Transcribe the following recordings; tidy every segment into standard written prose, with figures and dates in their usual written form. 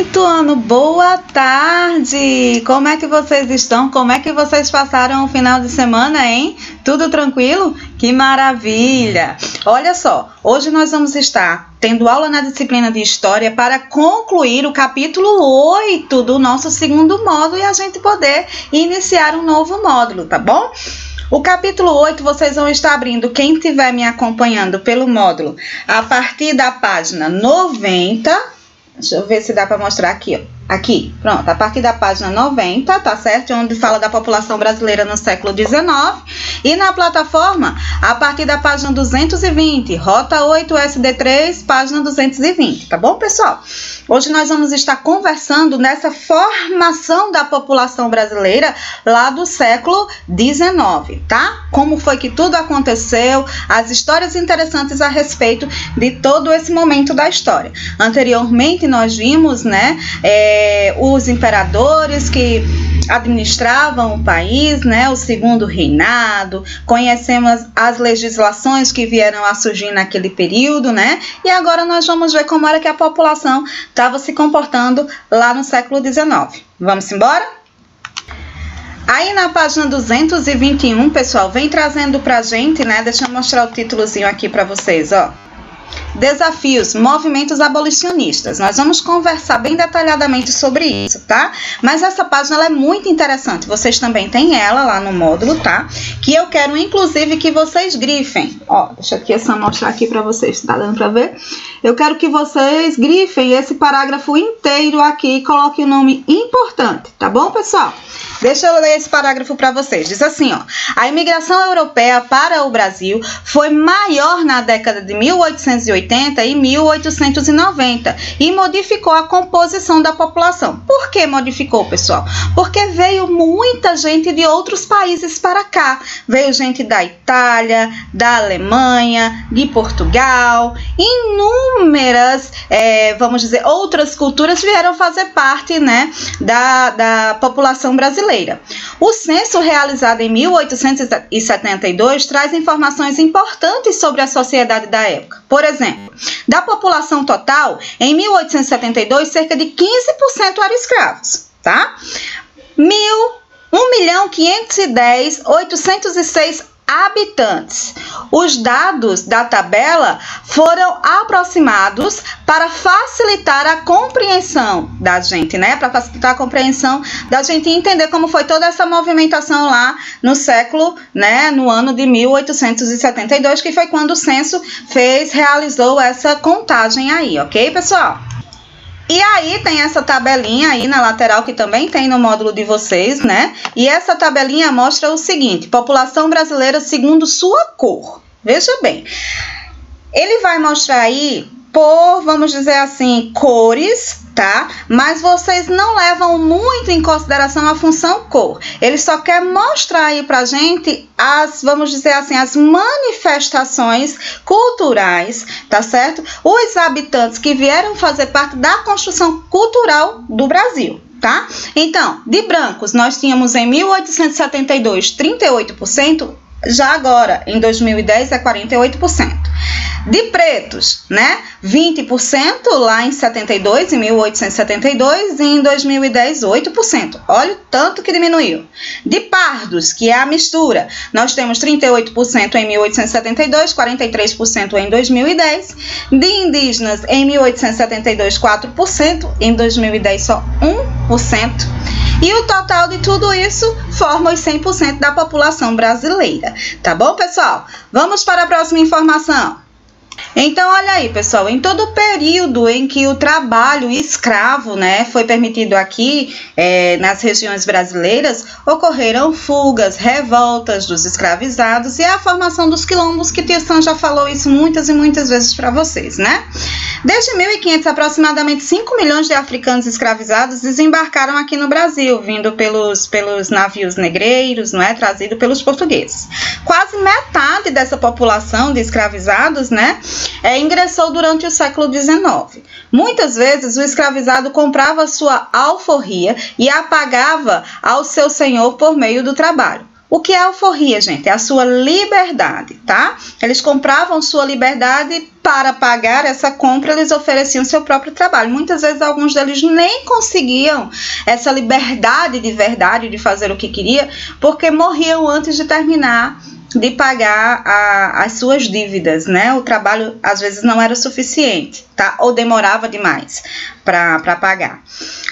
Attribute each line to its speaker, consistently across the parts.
Speaker 1: quinto ano, boa tarde! Como é que vocês estão? Como é que vocês passaram o final de semana, hein? Tudo tranquilo? Que maravilha! Olha só, hoje nós vamos estar tendo aula na disciplina de História para concluir o capítulo 8 do nosso segundo módulo e a gente poder iniciar um novo módulo, tá bom? O capítulo 8 vocês vão estar abrindo, quem estiver me acompanhando pelo módulo, a partir da página 90... Deixa eu ver se dá para mostrar aqui, ó. Aqui, pronto, a partir da página 90, tá certo? Onde fala da população brasileira no século XIX. E na plataforma, a partir da página 220, Rota 8 SD3, página 220, tá bom, pessoal? Hoje nós vamos estar conversando nessa formação da população brasileira lá do século XIX, tá? Como foi que tudo aconteceu, as histórias interessantes a respeito de todo esse momento da história. Anteriormente nós vimos, né, os imperadores que administravam o país, né, o segundo reinado, conhecemos as legislações que vieram a surgir naquele período, né, e agora nós vamos ver como era que a população estava se comportando lá no século XIX. Vamos embora? Aí na página 221, pessoal, vem trazendo pra gente, né, deixa eu mostrar o títulozinho aqui pra vocês, ó. Desafios, movimentos abolicionistas. Nós vamos conversar bem detalhadamente sobre isso, tá? Mas essa página ela é muito interessante. Vocês também têm ela lá no módulo, tá? Que eu quero, inclusive, que vocês grifem. Ó, deixa aqui eu só mostrar aqui para vocês, tá dando para ver? Eu quero que vocês grifem esse parágrafo inteiro aqui e coloquem o nome importante, tá bom, pessoal? Deixa eu ler esse parágrafo para vocês. Diz assim, ó. A imigração europeia para o Brasil foi maior na década de 1880 e 1890 e modificou a composição da população. Por que modificou, pessoal? Porque veio muita gente de outros países para cá. Veio gente da Itália, da Alemanha, de Portugal. Inúmeras, vamos dizer, outras culturas vieram fazer parte, né, da população brasileira. O censo realizado em 1872 traz informações importantes sobre a sociedade da época. Por exemplo, da população total, em 1872, cerca de 15% eram escravos, tá? 1.510.806 habitantes. Os dados da tabela foram aproximados para facilitar a compreensão da gente, né? Para facilitar a compreensão da gente entender como foi toda essa movimentação lá no século, né? No ano de 1872, que foi quando o censo realizou essa contagem aí, ok, pessoal? E aí tem essa tabelinha aí na lateral que também tem no módulo de vocês, né? E essa tabelinha mostra o seguinte, população brasileira segundo sua cor. Veja bem, ele vai mostrar aí por, vamos dizer assim, cores, tá? Mas vocês não levam muito em consideração a função cor. Ele só quer mostrar aí pra gente as, vamos dizer assim, as manifestações culturais, tá certo? Os habitantes que vieram fazer parte da construção cultural do Brasil, tá? Então, de brancos, nós tínhamos em 1872 38%, já agora, em 2010, é 48%. De pretos, né? 20% lá em 72, em 1872, e em 2010, 8%. Olha o tanto que diminuiu. De pardos, que é a mistura, nós temos 38% em 1872, 43% em 2010. De indígenas, em 1872, 4%, em 2010, só 1%. E o total de tudo isso forma os 100% da população brasileira. Tá bom, pessoal? Vamos para a próxima informação. Então, olha aí, pessoal, em todo o período em que o trabalho escravo, né, foi permitido aqui nas regiões brasileiras, ocorreram fugas, revoltas dos escravizados e a formação dos quilombos, que Tiação já falou isso muitas e muitas vezes para vocês, né? Desde 1500, aproximadamente 5 milhões de africanos escravizados desembarcaram aqui no Brasil, vindo pelos navios negreiros, não é, trazido pelos portugueses. Quase metade dessa população de escravizados, né, ingressou durante o século XIX. Muitas vezes o escravizado comprava sua alforria e a pagava ao seu senhor por meio do trabalho. O que é alforria, gente? É a sua liberdade, tá? Eles compravam sua liberdade. Para pagar essa compra, eles ofereciam seu próprio trabalho. Muitas vezes, alguns deles nem conseguiam essa liberdade de verdade de fazer o que queria, porque morriam antes de terminar de pagar as suas dívidas, né? O trabalho, às vezes, não era suficiente, tá? Ou demorava demais para pagar.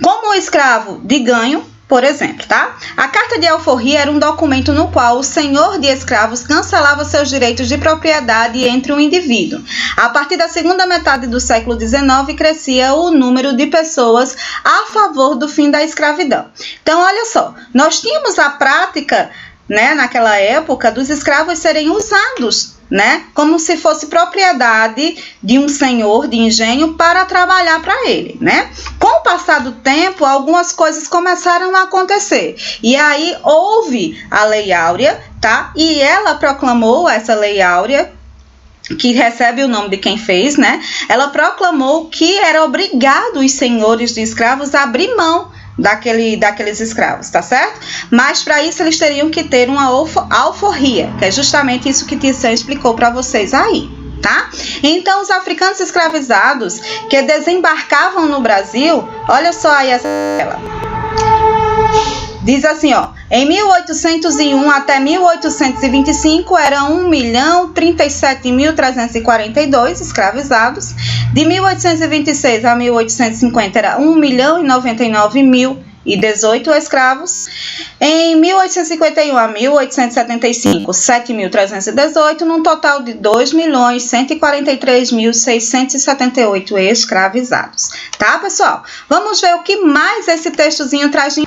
Speaker 1: Como escravo de ganho, por exemplo, tá? A carta de alforria era um documento no qual o senhor de escravos cancelava seus direitos de propriedade entre um indivíduo. A partir da segunda metade do século XIX, crescia o número de pessoas a favor do fim da escravidão. Então, olha só, nós tínhamos a prática, né, naquela época, dos escravos serem usados, né, como se fosse propriedade de um senhor de engenho para trabalhar para ele, né? Com o passar do tempo, algumas coisas começaram a acontecer. E aí houve a Lei Áurea, tá? E ela proclamou essa Lei Áurea, que recebe o nome de quem fez, né? Ela proclamou que era obrigado os senhores de escravos a abrir mão daqueles escravos, tá certo? Mas para isso eles teriam que ter uma alforria, que é justamente isso que Tissan explicou para vocês aí, tá? Então, os africanos escravizados que desembarcavam no Brasil, olha só aí essa tela. Diz assim, ó, em 1801 até 1825 eram 1.037.342 escravizados. De 1826 a 1850 era 1.099.018 escravos. Em 1851 a 1875, 7.318, num total de 2.143.678 escravizados. Tá, pessoal? Vamos ver o que mais esse textozinho traz de...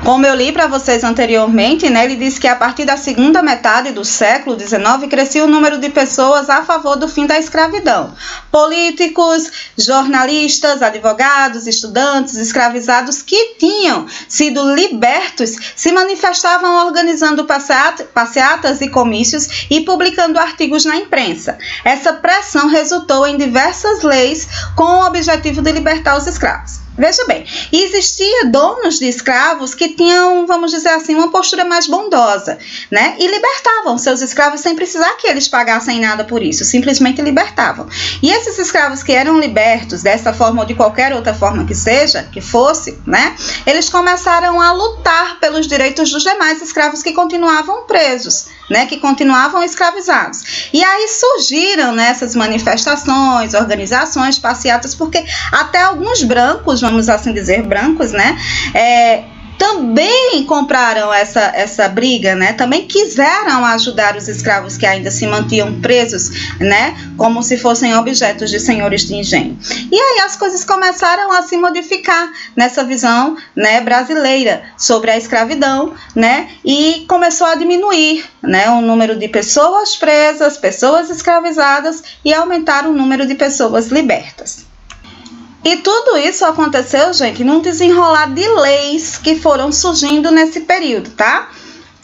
Speaker 1: Como eu li para vocês anteriormente, né, ele diz que a partir da segunda metade do século XIX crescia o número de pessoas a favor do fim da escravidão. Políticos, jornalistas, advogados, estudantes, escravizados que tinham sido libertos se manifestavam organizando passeatas e comícios e publicando artigos na imprensa. Essa pressão resultou em diversas leis com o objetivo de libertar os escravos. Veja bem, existia donos de escravos que tinham, vamos dizer assim, uma postura mais bondosa, né? E libertavam seus escravos sem precisar que eles pagassem nada por isso, simplesmente libertavam. E esses escravos que eram libertos dessa forma ou de qualquer outra forma que seja, que fosse, né? Eles começaram a lutar pelos direitos dos demais escravos que continuavam presos, né? Que continuavam escravizados. E aí surgiram nessas manifestações, organizações, passeatas, porque até alguns brancos, vamos assim dizer, brancos, né, também compraram essa briga, né, também quiseram ajudar os escravos que ainda se mantinham presos, né, como se fossem objetos de senhores de engenho. E aí as coisas começaram a se modificar nessa visão, né, brasileira sobre a escravidão, né, e começou a diminuir, né, o número de pessoas presas, pessoas escravizadas e aumentar o número de pessoas libertas. E tudo isso aconteceu, gente, num desenrolar de leis que foram surgindo nesse período, tá?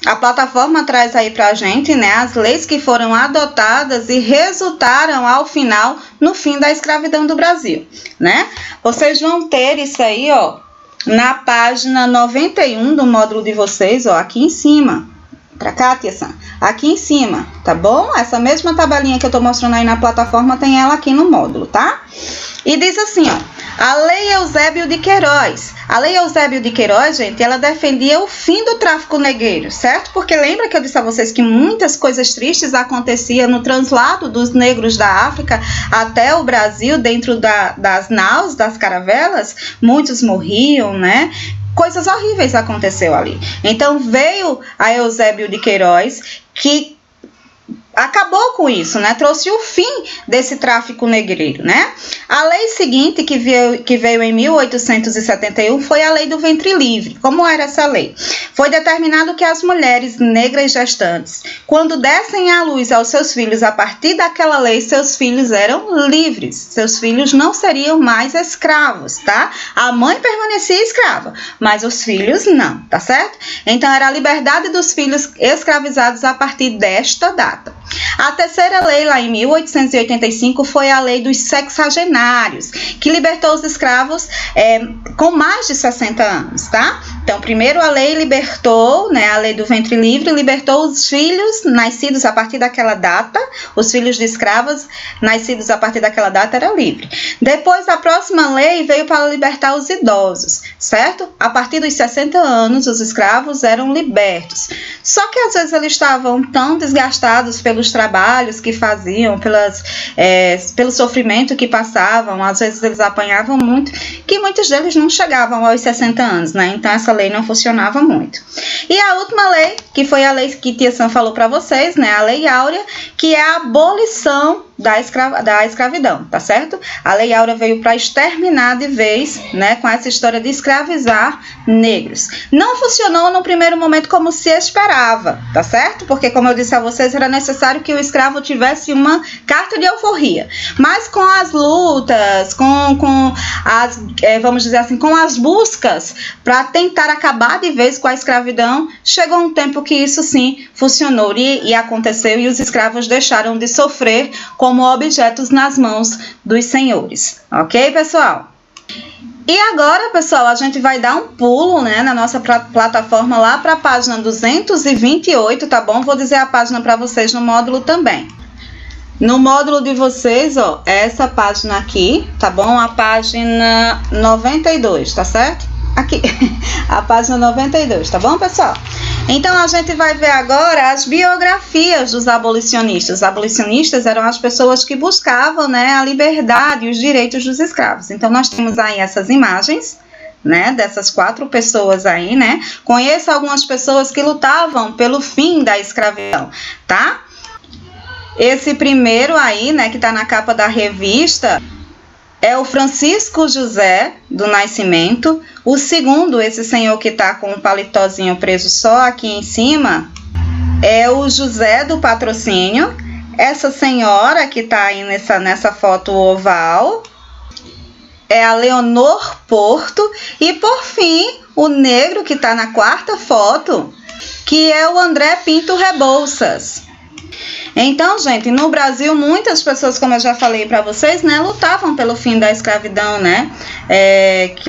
Speaker 1: A plataforma traz aí pra gente, né, as leis que foram adotadas e resultaram ao final, no fim da escravidão do Brasil, né? Vocês vão ter isso aí, ó, na página 91 do módulo de vocês, ó, aqui em cima. Pra cá, Tia-san, aqui em cima, tá bom? Essa mesma tabelinha que eu tô mostrando aí na plataforma tem ela aqui no módulo, tá? E diz assim, ó, a Lei Eusébio de Queiroz. A Lei Eusébio de Queiroz, gente, ela defendia o fim do tráfico negreiro, certo? Porque lembra que eu disse a vocês que muitas coisas tristes aconteciam no translado dos negros da África até o Brasil, dentro das naus, das caravelas? Muitos morriam, né? Coisas horríveis aconteceu ali. Então veio a Eusébio de Queiroz, que acabou com isso, né? Trouxe o fim desse tráfico negreiro, né? A lei seguinte, que veio em 1871, foi a Lei do Ventre Livre. Como era essa lei? Foi determinado que as mulheres negras gestantes, quando dessem à luz aos seus filhos, a partir daquela lei, seus filhos eram livres. Seus filhos não seriam mais escravos, tá? A mãe permanecia escrava, mas os filhos não, tá certo? Então, era a liberdade dos filhos escravizados a partir desta data. A terceira lei, lá em 1885, foi a lei dos sexagenários, que libertou os escravos com mais de 60 anos, tá? Então, primeiro a lei libertou, né, a lei do ventre livre, libertou os filhos nascidos a partir daquela data, os filhos de escravos nascidos a partir daquela data era livre. Depois, a próxima lei veio para libertar os idosos, certo? A partir dos 60 anos, os escravos eram libertos. Só que às vezes eles estavam tão desgastados pelos trabalhos que faziam, pelo sofrimento que passavam, às vezes eles apanhavam muito, que muitos deles não chegavam aos 60 anos, né? Então essa lei não funcionava muito. E a última lei, que foi a lei que Tia Sam falou para vocês, né? A Lei Áurea, que é a abolição da escravidão, tá certo? A Lei Áurea veio para exterminar de vez, né, com essa história de escravizar negros. Não funcionou no primeiro momento como se esperava, tá certo? Porque, como eu disse a vocês, era necessário que o escravo tivesse uma carta de alforria. Mas com as lutas, com as, vamos dizer assim, com as buscas para tentar acabar de vez com a escravidão, chegou um tempo que isso sim funcionou e aconteceu, e os escravos deixaram de sofrer como objetos nas mãos dos senhores. Ok, pessoal? E agora, pessoal, a gente vai dar um pulo, né, na nossa plataforma lá para a página 228, tá bom? Vou dizer a página para vocês no módulo também. No módulo de vocês, ó, é essa página aqui, tá bom? A página 92, tá certo? Aqui, a página 92, tá bom, pessoal? Então, a gente vai ver agora as biografias dos abolicionistas. Os abolicionistas eram as pessoas que buscavam, né, a liberdade e os direitos dos escravos. Então, nós temos aí essas imagens, né, dessas 4 pessoas aí, né? Conheço algumas pessoas que lutavam pelo fim da escravidão, tá? Esse primeiro aí, né, que tá na capa da revista, é o Francisco José do Nascimento. O segundo, esse senhor que está com um paletózinho preso só aqui em cima, é o José do Patrocínio. Essa senhora que está aí nessa foto oval é a Leonor Porto. E, por fim, o negro que está na 4ª foto, que é o André Pinto Rebouças. Então, gente, no Brasil, muitas pessoas, como eu já falei para vocês, né, lutavam pelo fim da escravidão, né,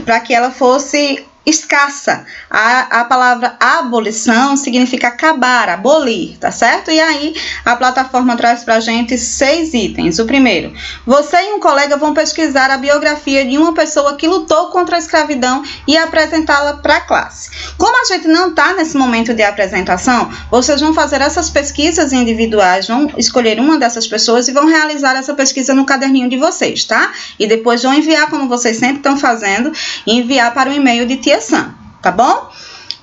Speaker 1: para que ela fosse escassa. A palavra abolição significa acabar, abolir, tá certo? E aí a plataforma traz pra gente 6 itens. O primeiro, você e um colega vão pesquisar a biografia de uma pessoa que lutou contra a escravidão e apresentá-la para a classe. Como a gente não está nesse momento de apresentação, vocês vão fazer essas pesquisas individuais, vão escolher uma dessas pessoas e vão realizar essa pesquisa no caderninho de vocês, tá? E depois vão enviar, como vocês sempre estão fazendo, enviar para o e-mail de Tia Sam, tá bom?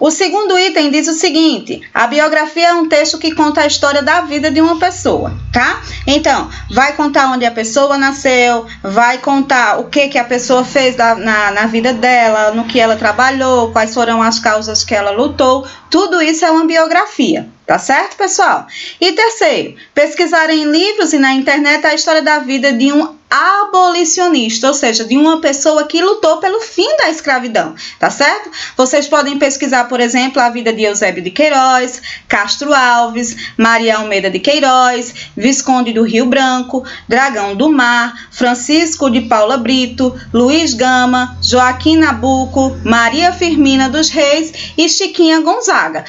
Speaker 1: O segundo item diz o seguinte: a biografia é um texto que conta a história da vida de uma pessoa, tá? Então, vai contar onde a pessoa nasceu, vai contar o que a pessoa fez na vida dela, no que ela trabalhou, quais foram as causas que ela lutou. Tudo isso é uma biografia, tá certo, pessoal? E terceiro, pesquisar em livros e na internet a história da vida de um abolicionista, ou seja, de uma pessoa que lutou pelo fim da escravidão, tá certo? Vocês podem pesquisar, por exemplo, a vida de Eusébio de Queiroz, Castro Alves, Maria Almeida de Queiroz, Visconde do Rio Branco, Dragão do Mar, Francisco de Paula Brito, Luiz Gama, Joaquim Nabuco, Maria Firmina dos Reis e Chiquinha Gonzaga.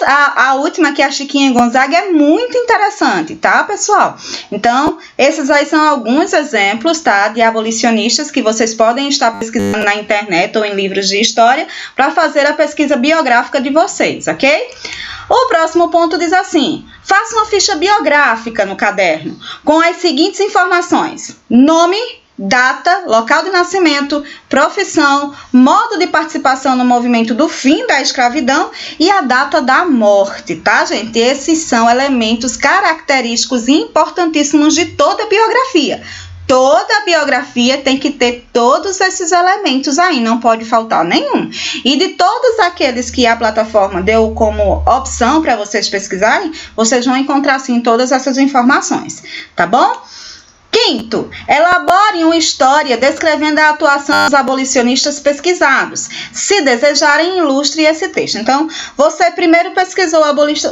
Speaker 1: A última, que é a Chiquinha Gonzaga, é muito interessante, tá, pessoal? Então, esses aí são alguns exemplos, tá, de abolicionistas que vocês podem estar pesquisando na internet ou em livros de história para fazer a pesquisa biográfica de vocês, ok? O próximo ponto diz assim: faça uma ficha biográfica no caderno com as seguintes informações: nome, data, local de nascimento, profissão, modo de participação no movimento do fim da escravidão e a data da morte, tá, gente? Esses são elementos característicos e importantíssimos de toda biografia. Toda biografia tem que ter todos esses elementos aí, não pode faltar nenhum. E de todos aqueles que a plataforma deu como opção para vocês pesquisarem, vocês vão encontrar sim todas essas informações, tá bom? Quinto, elaborem uma história descrevendo a atuação dos abolicionistas pesquisados. Se desejarem, ilustre esse texto. Então, você primeiro pesquisou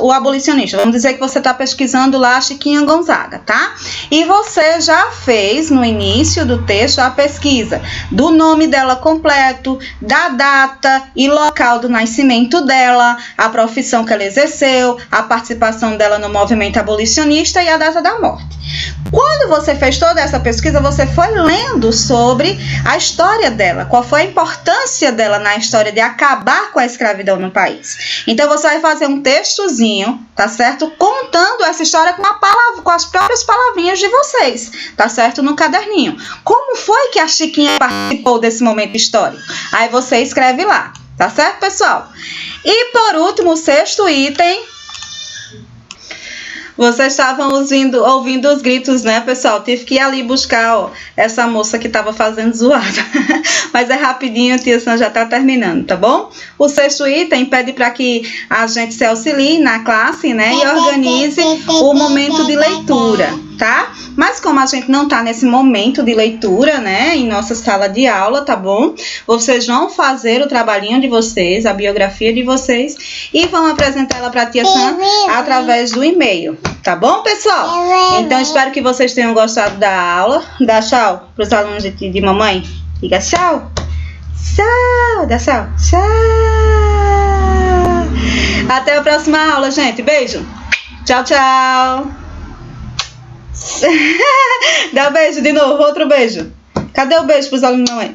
Speaker 1: o abolicionista. Vamos dizer que você está pesquisando lá a Chiquinha Gonzaga, tá? E você já fez, no início do texto, a pesquisa do nome dela completo, da data e local do nascimento dela, a profissão que ela exerceu, a participação dela no movimento abolicionista e a data da morte. Quando você fez toda essa pesquisa, você foi lendo sobre a história dela, qual foi a importância dela na história de acabar com a escravidão no país. Então, você vai fazer um textozinho, tá certo? Contando essa história com as próprias palavrinhas de vocês, tá certo? No caderninho. Como foi que a Chiquinha participou desse momento histórico? Aí você escreve lá, tá certo, pessoal? E, por último, o sexto item. Vocês estavam ouvindo os gritos, né, pessoal? Tive que ir ali buscar essa moça que estava fazendo zoada. Mas é rapidinho, a tia Sam já está terminando, tá bom? O sexto item pede para que a gente se auxilie na classe, né, e organize o momento de leitura, tá? Mas como a gente não está nesse momento de leitura, né, em nossa sala de aula, tá bom? Vocês vão fazer o trabalhinho de vocês, a biografia de vocês, e vão apresentar ela para a tia Sam através do e-mail. Tá bom, pessoal? Então, espero que vocês tenham gostado da aula. Dá tchau para os alunos de mamãe. Diga tchau. Tchau. Dá tchau. Tchau. Até a próxima aula, gente. Beijo. Tchau, tchau. Dá um beijo de novo. Outro beijo. Cadê o beijo para os alunos de mamãe?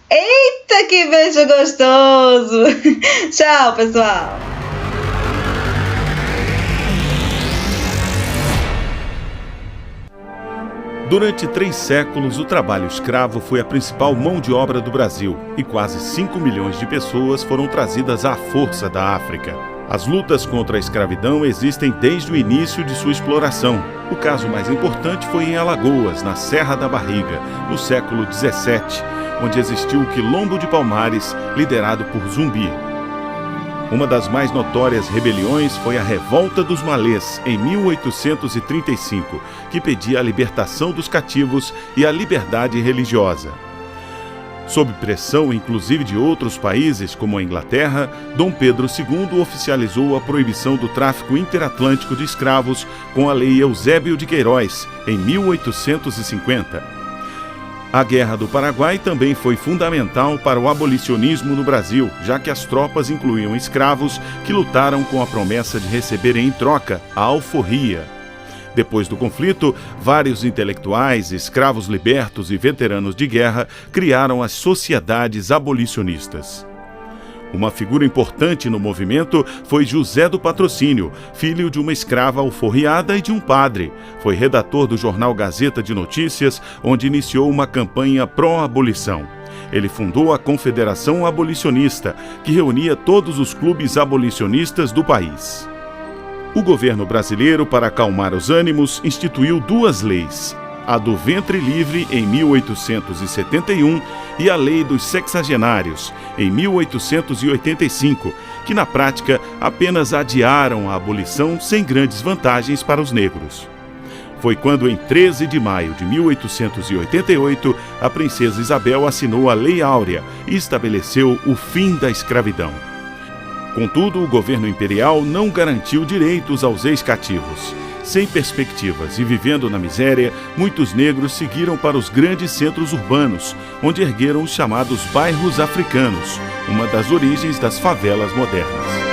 Speaker 1: Eita, que beijo gostoso. Tchau, pessoal.
Speaker 2: Durante 3 séculos, o trabalho escravo foi a principal mão de obra do Brasil e quase 5 milhões de pessoas foram trazidas à força da África. As lutas contra a escravidão existem desde o início de sua exploração. O caso mais importante foi em Alagoas, na Serra da Barriga, no século XVII, onde existiu o Quilombo de Palmares, liderado por Zumbi. Uma das mais notórias rebeliões foi a Revolta dos Malês, em 1835, que pedia a libertação dos cativos e a liberdade religiosa. Sob pressão inclusive de outros países, como a Inglaterra, Dom Pedro II oficializou a proibição do tráfico interatlântico de escravos com a Lei Eusébio de Queiroz, em 1850. A Guerra do Paraguai também foi fundamental para o abolicionismo no Brasil, já que as tropas incluíam escravos que lutaram com a promessa de receberem em troca a alforria. Depois do conflito, vários intelectuais, escravos libertos e veteranos de guerra criaram as sociedades abolicionistas. Uma figura importante no movimento foi José do Patrocínio, filho de uma escrava alforriada e de um padre. Foi redator do jornal Gazeta de Notícias, onde iniciou uma campanha pró-abolição. Ele fundou a Confederação Abolicionista, que reunia todos os clubes abolicionistas do país. O governo brasileiro, para acalmar os ânimos, instituiu 2 leis. A do ventre livre, em 1871, e a Lei dos Sexagenários, em 1885, que na prática apenas adiaram a abolição sem grandes vantagens para os negros. Foi quando, em 13 de maio de 1888, a princesa Isabel assinou a Lei Áurea e estabeleceu o fim da escravidão. Contudo, o governo imperial não garantiu direitos aos ex-cativos. Sem perspectivas e vivendo na miséria, muitos negros seguiram para os grandes centros urbanos, onde ergueram os chamados bairros africanos, uma das origens das favelas modernas.